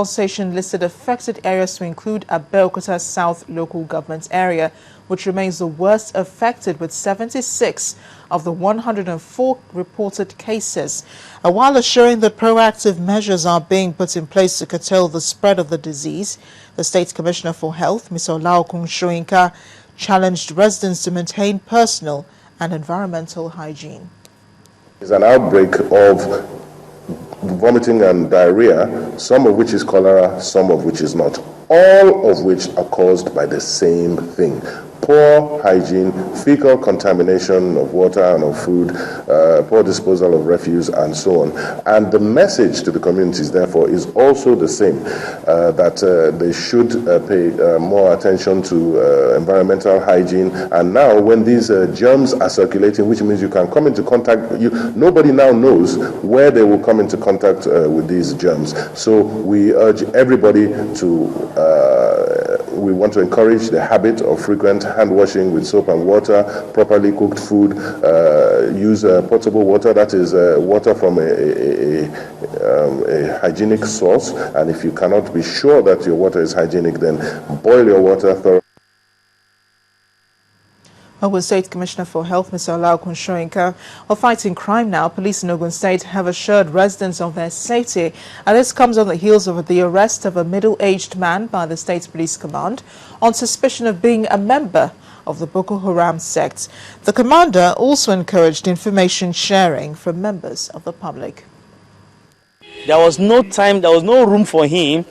Station listed affected areas to include Abeokuta South local government area, which remains the worst affected with 76 of the 104 reported cases. While assuring that proactive measures are being put in place to curtail the spread of the disease, the State Commissioner for Health, Ms. Olaokun Soyinka, challenged residents to maintain personal and environmental hygiene. There's an outbreak of vomiting and diarrhea, some of which is cholera, some of which is not, all of which are caused by the same thing: poor hygiene, fecal contamination of water and of food, poor disposal of refuse, and so on. And the message to the communities, therefore, is also the same, that they should pay more attention to environmental hygiene. And now, when these germs are circulating, which means you can come into contact, nobody now knows where they will come into contact with these germs. So we urge everybody to we want to encourage the habit of frequent hand washing with soap and water, properly cooked food, use potable water, that is water from a hygienic source. And if you cannot be sure that your water is hygienic, then boil your water thoroughly. Ogun State Commissioner for Health, Mr. Olaokun Soyinka, of fighting crime now, police in Ogun State have assured residents of their safety. And this comes on the heels of the arrest of a middle-aged man by the State Police Command on suspicion of being a member of the Boko Haram sect. The commander also encouraged information sharing from members of the public. There was no time, there was no room for him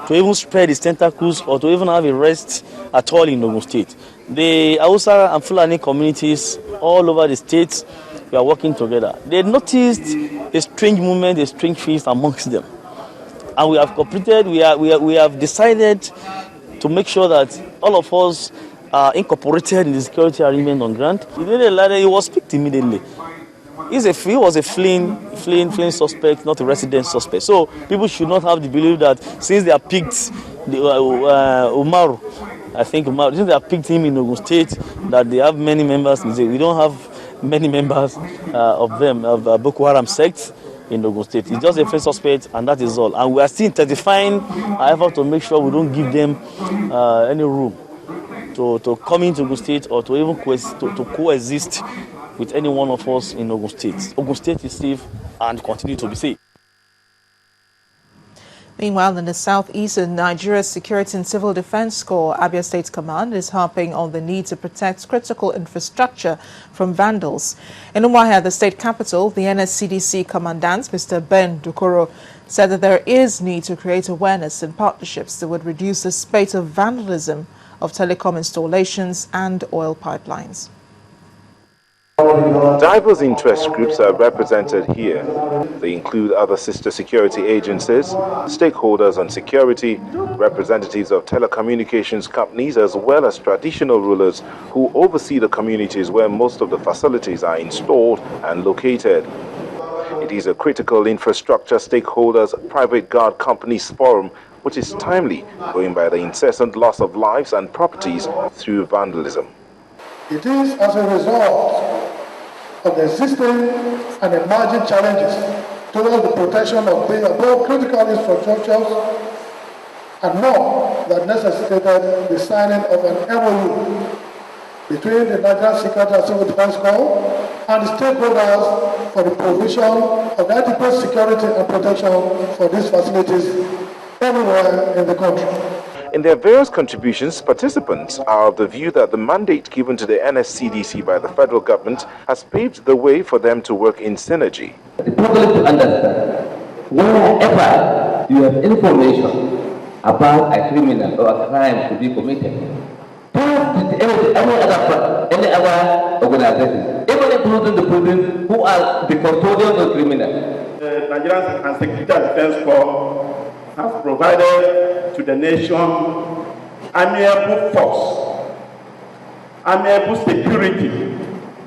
to even spread his tentacles or to even have a rest at all in Ogun State. The Hausa and Fulani communities all over the states, we are working together. They noticed a strange movement, a strange feast amongst them. And we have completed, we have decided to make sure that all of us are incorporated in the security arrangement on ground. He was picked immediately. He was a fleeing suspect, not a resident suspect. So people should not have the belief that since they are picked, Umaru, since they have picked him in Ogun State, that they have many members. We don't have many members of them, of Boko Haram sect in Ogun State. It's just a fleeing suspect, and that is all. And we are still intensifying our effort to make sure we don't give them any room to come into Ogun State or to even coexist with any one of us in Ogun State. Ogun State is safe and continue to be safe. Meanwhile, in the southeastern Nigeria's Security and Civil Defense Corps, Abia State Command is harping on the need to protect critical infrastructure from vandals. In Umuahia, the state capital, the NSCDC commandant, Mr. Ben Dukoro, said that there is need to create awareness and partnerships that would reduce the spate of vandalism of telecom installations and oil pipelines. Diverse interest groups are represented here. They include other sister security agencies, stakeholders on security, representatives of telecommunications companies, as well as traditional rulers who oversee the communities where most of the facilities are installed and located. It is a critical infrastructure stakeholders private guard companies forum, which is timely, going by the incessant loss of lives and properties through vandalism. It is as a result of the existing and emerging challenges towards the protection of the above critical infrastructures and more that necessitated the signing of an MOU between the Nigerian Security and Civil Defense Corps and the stakeholders for the provision of adequate security and protection for these facilities everywhere in the country. In their various contributions, participants are of the view that the mandate given to the NSCDC by the federal government has paved the way for them to work in synergy. The public to understand, whenever you have information about a criminal or a crime to be committed, pass it to any other organization, even including the police who are the custodians of criminals. The Nigerian and Security Defense Corps has provided to the nation amiable force, amiable security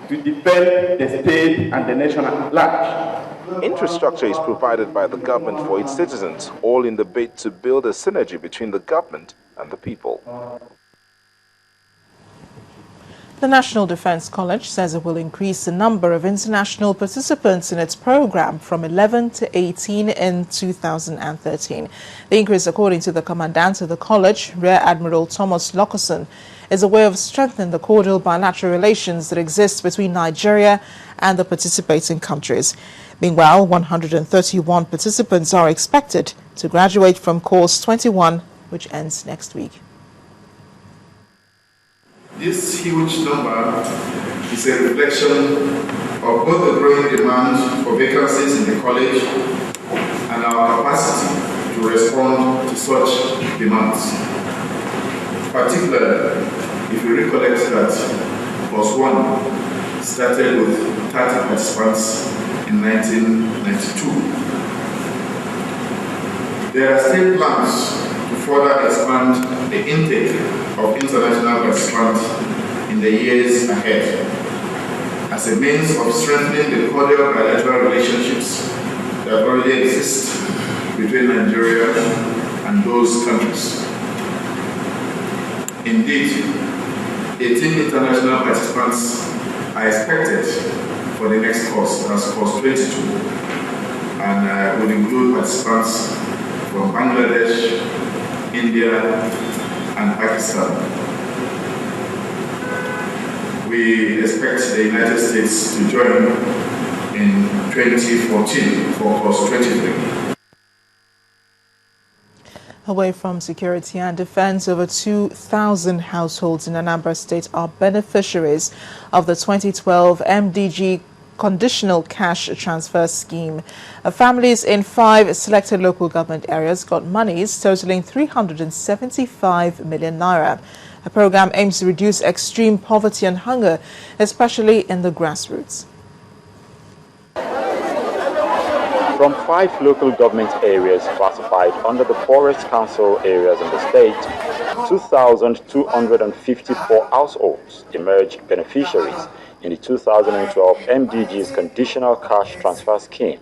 to defend the state and the nation at large. Infrastructure is provided by the government for its citizens, all in the bid to build a synergy between the government and the people. The National Defence College says it will increase the number of international participants in its program from 11 to 18 in 2013. The increase, according to the commandant of the college, Rear Admiral Thomas Lockerson, is a way of strengthening the cordial bilateral relations that exist between Nigeria and the participating countries. Meanwhile, 131 participants are expected to graduate from course 21, which ends next week. This huge number is a reflection of both the growing demand for vacancies in the college and our capacity to respond to such demands. Particularly, if we recollect that course 1 started with 30 participants in 1992. There are still plans to further expand the intake of international participants in the years ahead as a means of strengthening the cordial bilateral relationships that already exist between Nigeria and those countries. Indeed, 18 international participants are expected for the next course, that's course 22, and will include participants from Bangladesh, India, and Pakistan. We expect the United States to join in 2014 for course 23. Away from security and defense, over 2,000 households in Anambra State are beneficiaries of the 2012 MDG Conditional Cash Transfer Scheme. Families in 5 selected local government areas got monies totaling 375 million naira. The program aims to reduce extreme poverty and hunger, especially in the grassroots. From 5 local government areas classified under the Forest Council areas in the state, 2,254 households emerged beneficiaries in the 2012 MDG's Conditional Cash Transfer Scheme.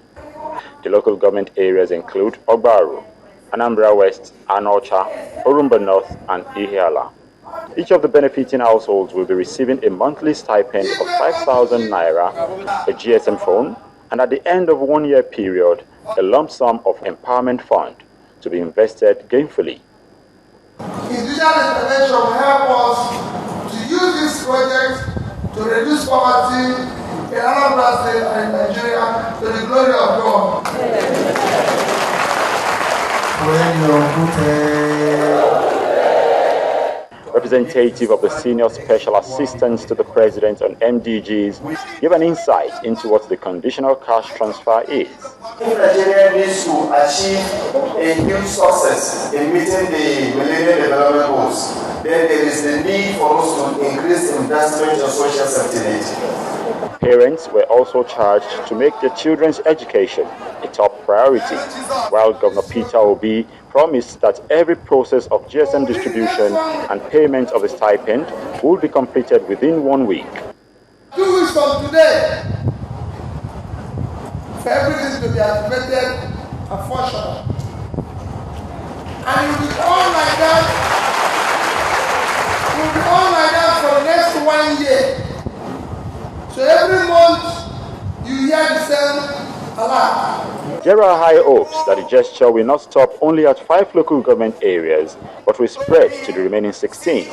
The local government areas include Ogbaru, Anambra West, Anocha, Orumba North, and Ihiala. Each of the benefiting households will be receiving a monthly stipend of 5,000 naira, a GSM phone, and at the end of a 1-year period, a lump sum of empowerment fund to be invested gainfully. Individual intervention will help us to use this project to reduce poverty in Anambra State and in Nigeria to the glory of God. Representative of the Senior Special Assistants to the President on MDGs give an insight into what the conditional cash transfer is. If Nigeria needs to achieve a huge success in meeting the Millennium Development Goals, then there is the need for us to increase investment in social safety net. Parents were also charged to make their children's education a top priority, while Governor Peter Obi promised that every process of GSM distribution and payment of a stipend will be completed within 1 week. 2 weeks from today, for everything to be activated and functional. And it will be all like that. It will be all like that for the next 1 year. So every month you hear the same alert. There are high hopes that the gesture will not stop only at 5 local government areas, but will spread to the remaining 16.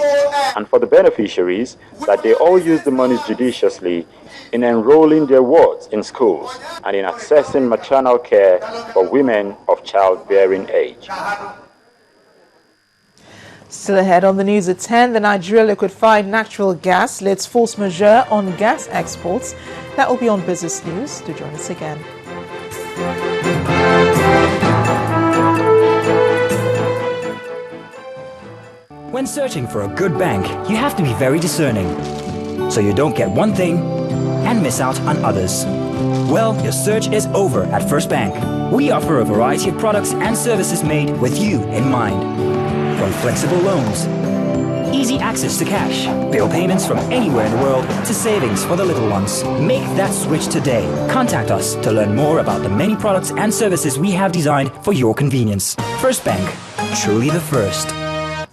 And for the beneficiaries, that they all use the monies judiciously in enrolling their wards in schools and in accessing maternal care for women of childbearing age. Still ahead on the news at 10, the Nigeria liquefied natural gas lifts force majeure on gas exports. That will be on Business News. Do join us again. When searching for a good bank, you have to be very discerning, so you don't get one thing and miss out on others. Well, your search is over at First Bank. We offer a variety of products and services made with you in mind. From flexible loans, easy access to cash, bill payments from anywhere in the world, to savings for the little ones. Make that switch today. Contact us to learn more about the many products and services we have designed for your convenience. First Bank, truly the first.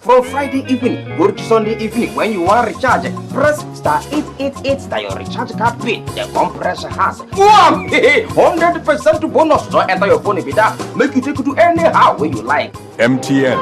From Friday evening, go to Sunday evening when you want recharge. Press star 888 that your recharge card pin. The compressor has 100% bonus. So enter your phone if that make you take it to anyhow where you like. MTN.